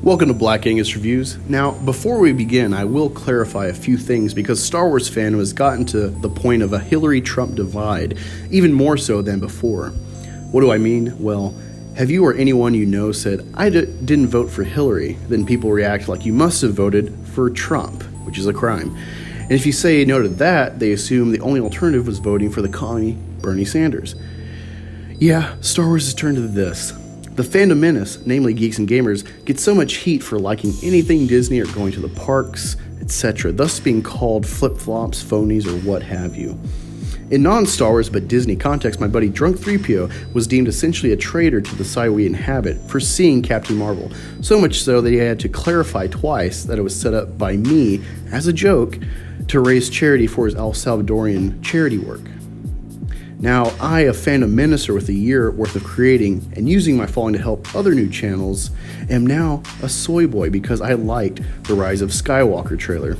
Welcome to Black Angus Reviews. Now, before we begin, I will clarify a few things because Star Wars fandom has gotten to the point of a Hillary-Trump divide, even more so than before. What do I mean? Well, have you or anyone you know said, I didn't vote for Hillary, then people react like you must have voted for Trump, which is a crime. And if you say no to that, they assume the only alternative was voting for the commie Bernie Sanders. Yeah, Star Wars has turned to this. The fandom menace, namely geeks and gamers, gets so much heat for liking anything Disney or going to the parks, etc., thus being called flip-flops, phonies, or what have you. In non-Star Wars but Disney context, my buddy Drunk 3PO was deemed essentially a traitor to the side we inhabit for seeing Captain Marvel, so much so that he had to clarify twice that it was set up by me, as a joke, to raise charity for his El Salvadorian charity work. Now, I, a fandom minister with a year worth of creating and using my following to help other new channels, am now a soy boy because I liked the Rise of Skywalker trailer.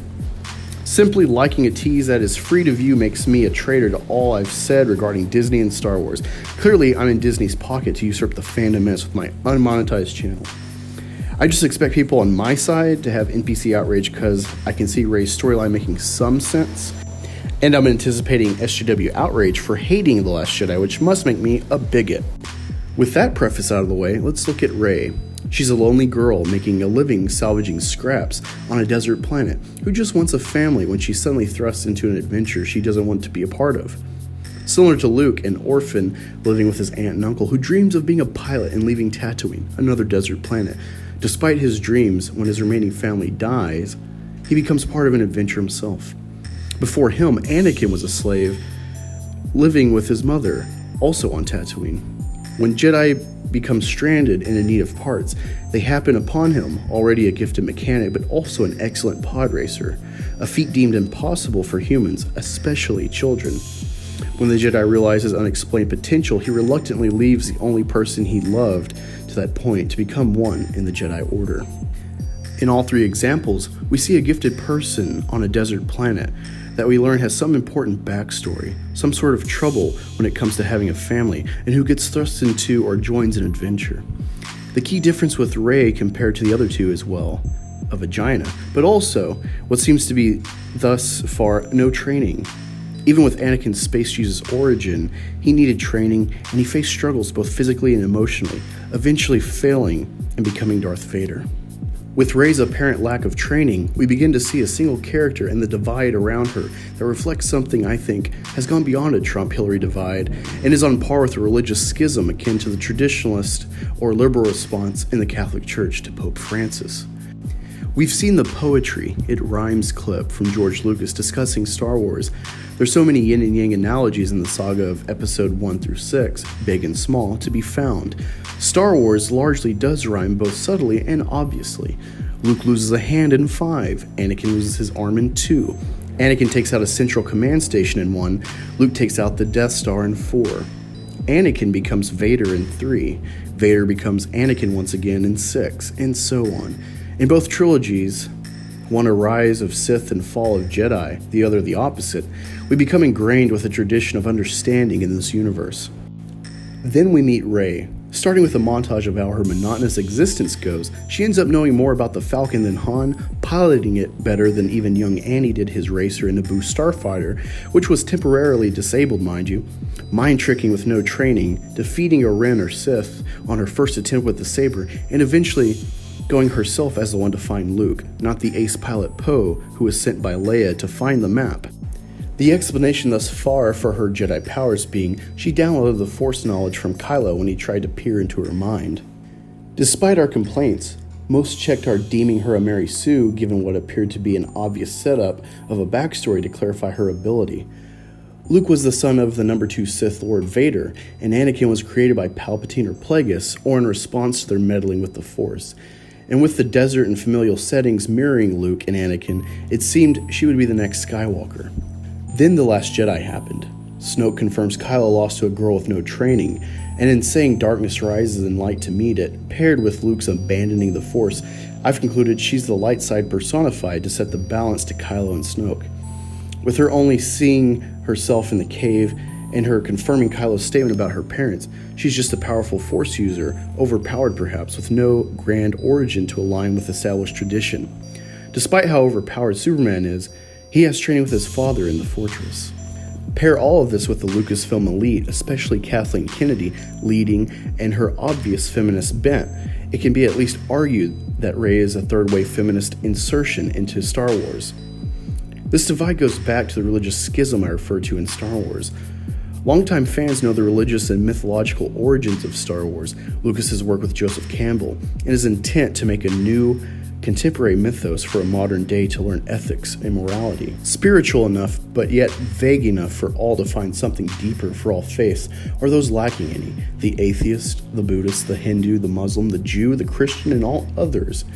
Simply liking a tease that is free to view makes me a traitor to all I've said regarding Disney and Star Wars. Clearly, I'm in Disney's pocket to usurp the fandom menace with my unmonetized channel. I just expect people on my side to have NPC outrage because I can see Rey's storyline making some sense. And I'm anticipating SJW outrage for hating The Last Jedi, which must make me a bigot. With that preface out of the way, let's look at Rey. She's a lonely girl making a living salvaging scraps on a desert planet who just wants a family when she's suddenly thrust into an adventure she doesn't want to be a part of. Similar to Luke, an orphan living with his aunt and uncle who dreams of being a pilot and leaving Tatooine, another desert planet. Despite his dreams, when his remaining family dies, he becomes part of an adventure himself. Before him, Anakin was a slave, living with his mother, also on Tatooine. When Jedi become stranded and in need of parts, they happen upon him, already a gifted mechanic, but also an excellent pod racer, a feat deemed impossible for humans, especially children. When the Jedi realize his unexplained potential, he reluctantly leaves the only person he loved to that point to become one in the Jedi Order. In all three examples, we see a gifted person on a desert planet that we learn has some important backstory, some sort of trouble when it comes to having a family, and who gets thrust into or joins an adventure. The key difference with Rey compared to the other two is, well, a vagina, but also what seems to be thus far no training. Even with Anakin's Space Jesus origin, he needed training and he faced struggles both physically and emotionally, eventually failing and becoming Darth Vader. With Rey's apparent lack of training, we begin to see a single character and the divide around her that reflects something I think has gone beyond a Trump-Hillary divide and is on par with a religious schism akin to the traditionalist or liberal response in the Catholic Church to Pope Francis. We've seen the poetry, it rhymes clip from George Lucas discussing Star Wars. There's so many yin and yang analogies in the saga of episode 1 through 6, big and small, to be found. Star Wars largely does rhyme both subtly and obviously. Luke loses a hand in 5, Anakin loses his arm in 2. Anakin takes out a central command station in 1, Luke takes out the Death Star in 4. Anakin becomes Vader in 3, Vader becomes Anakin once again in 6, and so on. In both trilogies, one a rise of Sith and fall of Jedi, the other the opposite, we become ingrained with a tradition of understanding in this universe. Then we meet Rey. Starting with a montage of how her monotonous existence goes, she ends up knowing more about the Falcon than Han, piloting it better than even young Annie did his racer in Naboo Starfighter, which was temporarily disabled, mind you, mind-tricking with no training, defeating a Ren or Sith on her first attempt with the saber, and eventually going herself as the one to find Luke, not the ace pilot Poe, who was sent by Leia to find the map. The explanation thus far for her Jedi powers being she downloaded the Force knowledge from Kylo when he tried to peer into her mind. Despite our complaints, most checked our deeming her a Mary Sue given what appeared to be an obvious setup of a backstory to clarify her ability. Luke was the son of the number 2 Sith Lord Vader, and Anakin was created by Palpatine or Plagueis, or in response to their meddling with the Force. And with the desert and familial settings mirroring Luke and Anakin, it seemed she would be the next Skywalker. Then The Last Jedi happened. Snoke confirms Kylo lost to a girl with no training, and in saying darkness rises and light to meet it, paired with Luke's abandoning the Force, I've concluded she's the light side personified to set the balance to Kylo and Snoke. With her only seeing herself in the cave and her confirming Kylo's statement about her parents. She's just a powerful Force user, overpowered perhaps, with no grand origin to align with established tradition. Despite how overpowered Superman is, he has training with his father in the Fortress. Pair all of this with the Lucasfilm elite, especially Kathleen Kennedy, leading, and her obvious feminist bent. It can be at least argued that Rey is a third-wave feminist insertion into Star Wars. This divide goes back to the religious schism I referred to in Star Wars. Longtime fans know the religious and mythological origins of Star Wars, Lucas's work with Joseph Campbell, and his intent to make a new, contemporary mythos for a modern day to learn ethics and morality. Spiritual enough, but yet vague enough for all to find something deeper for all faiths, or those lacking any: the atheist, the Buddhist, the Hindu, the Muslim, the Jew, the Christian, and all others.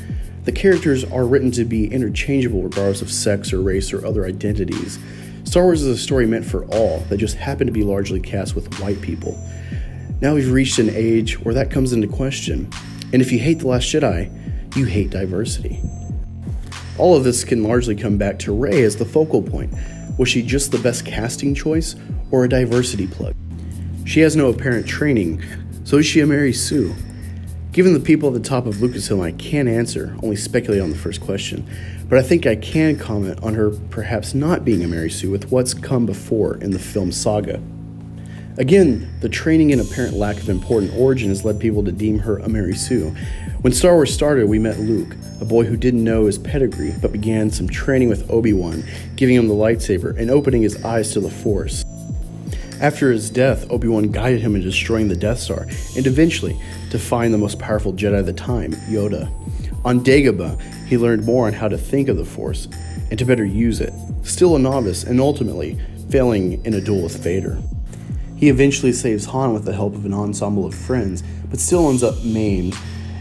The characters are written to be interchangeable regardless of sex or race or other identities. Star Wars is a story meant for all that just happened to be largely cast with white people. Now we've reached an age where that comes into question, and if you hate The Last Jedi, you hate diversity. All of this can largely come back to Rey as the focal point. Was she just the best casting choice, or a diversity plug? She has no apparent training, so is she a Mary Sue? Given the people at the top of Lucasfilm, I can't answer, only speculate on the first question, but I think I can comment on her perhaps not being a Mary Sue with what's come before in the film saga. Again, the training and apparent lack of important origin has led people to deem her a Mary Sue. When Star Wars started, we met Luke, a boy who didn't know his pedigree, but began some training with Obi-Wan, giving him the lightsaber and opening his eyes to the Force. After his death, Obi-Wan guided him in destroying the Death Star, and eventually to find the most powerful Jedi at the time, Yoda. On Dagobah, he learned more on how to think of the Force, and to better use it, still a novice, and ultimately failing in a duel with Vader. He eventually saves Han with the help of an ensemble of friends, but still ends up maimed,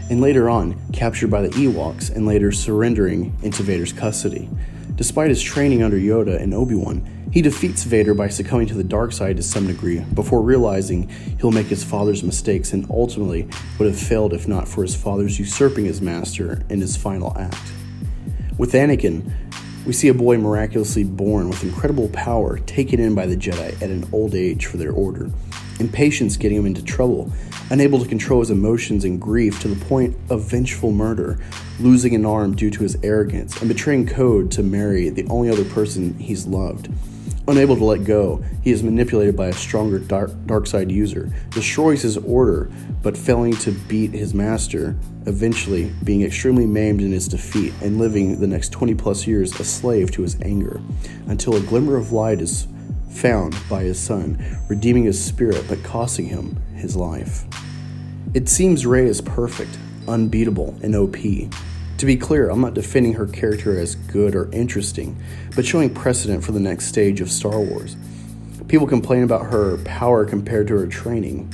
and later on, captured by the Ewoks, and later surrendering into Vader's custody. Despite his training under Yoda and Obi-Wan, he defeats Vader by succumbing to the dark side to some degree, before realizing he'll make his father's mistakes and ultimately would have failed if not for his father's usurping his master in his final act. With Anakin, we see a boy miraculously born with incredible power taken in by the Jedi at an old age for their order, impatience getting him into trouble, unable to control his emotions and grief to the point of vengeful murder, losing an arm due to his arrogance, and betraying code to marry the only other person he's loved. Unable to let go, he is manipulated by a stronger dark side user, destroys his order, but failing to beat his master, eventually being extremely maimed in his defeat and living the next 20 plus years a slave to his anger, until a glimmer of light is found by his son, redeeming his spirit but costing him his life. It seems Rey is perfect, unbeatable, and OP. To be clear, I'm not defending her character as good or interesting, but showing precedent for the next stage of Star Wars. People complain about her power compared to her training.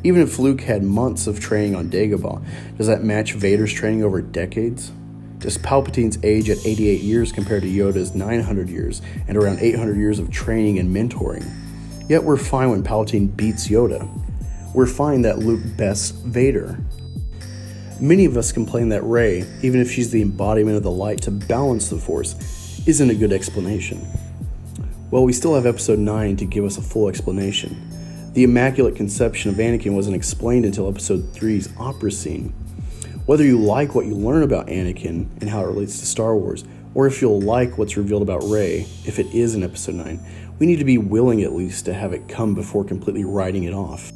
Even if Luke had months of training on Dagobah, does that match Vader's training over decades? Does Palpatine's age at 88 years compare to Yoda's 900 years and around 800 years of training and mentoring? Yet we're fine when Palpatine beats Yoda. We're fine that Luke bests Vader. Many of us complain that Rey, even if she's the embodiment of the light to balance the Force, isn't a good explanation. Well, we still have Episode 9 to give us a full explanation. The Immaculate Conception of Anakin wasn't explained until Episode 3's opera scene. Whether you like what you learn about Anakin and how it relates to Star Wars, or if you'll like what's revealed about Rey, if it is in Episode 9, we need to be willing at least to have it come before completely writing it off.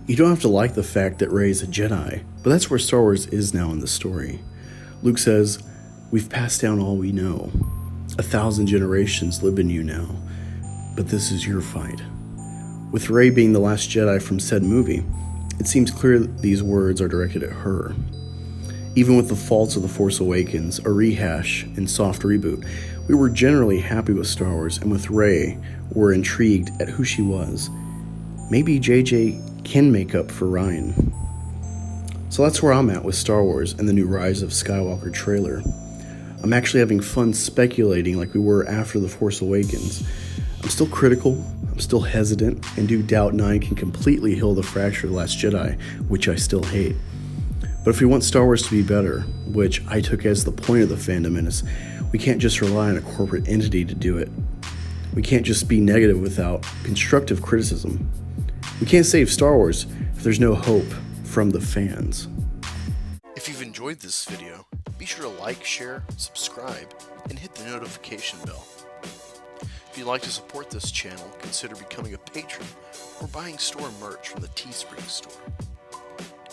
You don't have to like the fact that Rey's a Jedi, but that's where Star Wars is now in the story. Luke says, "We've passed down all we know. 1,000 generations live in you now, but this is your fight." With Rey being the last Jedi from said movie, it seems clear that these words are directed at her. Even with the faults of The Force Awakens, a rehash, and soft reboot, we were generally happy with Star Wars, and with Rey, we're intrigued at who she was. Maybe JJ can make up for Ryan. So that's where I'm at with Star Wars and the new Rise of Skywalker trailer. I'm actually having fun speculating like we were after The Force Awakens. I'm still critical, I'm still hesitant, and do doubt 9 can completely heal the fracture of The Last Jedi, which I still hate. But if we want Star Wars to be better, which I took as the point of the fandom menace, we can't just rely on a corporate entity to do it. We can't just be negative without constructive criticism. We can't save Star Wars if there's no hope from the fans. If you've enjoyed this video, be sure to like, share, subscribe, and hit the notification bell. If you'd like to support this channel, consider becoming a patron or buying store merch from the Teespring store.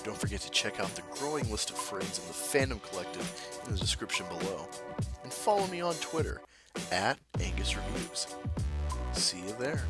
Don't forget to check out the growing list of friends in the Fandom Collective in the description below. And follow me on Twitter @AngusReviews. See you there.